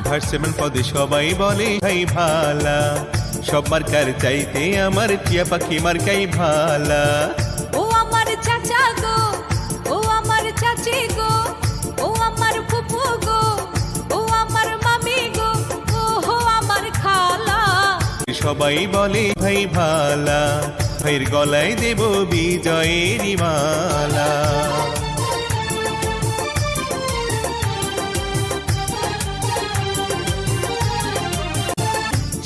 Vice chairman পদে সবাই বলে ভাই ভালা, সব মার্কার চাইতে আমার টিয়া পাখি মার্কাই ভালা। ও আমার চাচা গো, ও আমার চাচি গো, ও আমার ফুফু গো, ও আমার মামি গো, ও হো আমার খালা। সবাই বলে ভাই ভালা, ভাইয়ের গলায় দেব বিজয়ের মালা।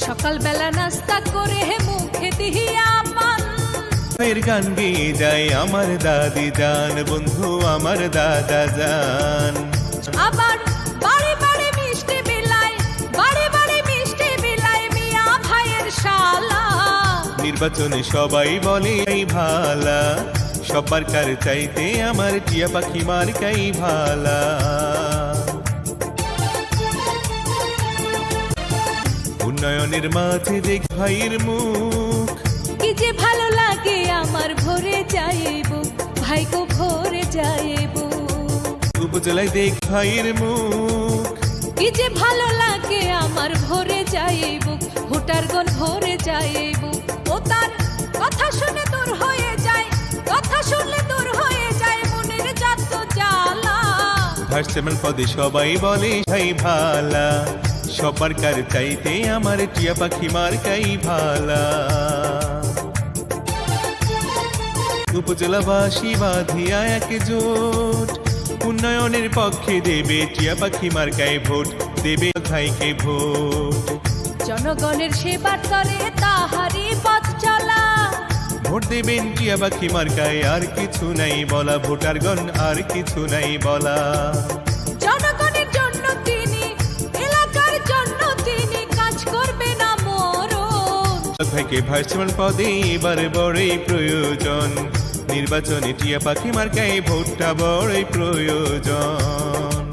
সকালবেলা নাস্তা করে মুখে দিয়া পান, ভাইয়ের গান গেয়ে যায় আমার দাদি জান, বন্ধু আমার দাদা জান। আবার বাড়ি বাড়ি মিষ্টি বিলাই, বাড়ি বাড়ি মিষ্টি বিলাই মিয়া ভাইয়ের শালা। নির্বাচনে সবাই বলে এই ভালা, সব মার্কার চাইতে আমার টিয়া পাখি মার্কাই ভালা। উন্নয়নের মাঝে দেখ ভাইয়ের মুখ, কি যে ভালো লাগে আমার ভরে যাইব, ভাই গো ভরে যাইব। উপজেলায় দেখ ভাইয়ের মুখ, কি যে ভালো লাগে আমার ভরে যাইব, ভোটারগণ ভরে যাইব। ও তার কথা শুনে দূর হয়ে যায়, কথা শুনলে দূর হয়ে যায় মনের যত জ্বালা। ভাইস চেয়ারম্যান পদে সবাই বলে ভাই ভালা, সব মার্কার চাইতে আমার টিয়া পাখি মার্কাই ভালা। উপজেলাবাসী বাঁধিয়া একজোট, উন্নয়নের পক্ষে দেবে টিয়া পাখি মার্কায় ভোট, দেবে ভাইকে ভোট। জনগণের সেবার তরে তাহারি পথ চলা, ভোট দেবেন টিয়া পাখি মার্কায়, আর কিছু নাই বলা, ভোটারগণ আর কিছু নাই বলা। জনগণের জন্য তিনি, এলাকার জন্য তিনি কাজ করবে না মরণ। ভাইকে ভাইস চেয়ারম্যান পদে এবার বড়ই প্রয়োজন, নির্বাচনে টিয়া পাখি মার্কায় ভোটটা বড়ই প্রয়োজন।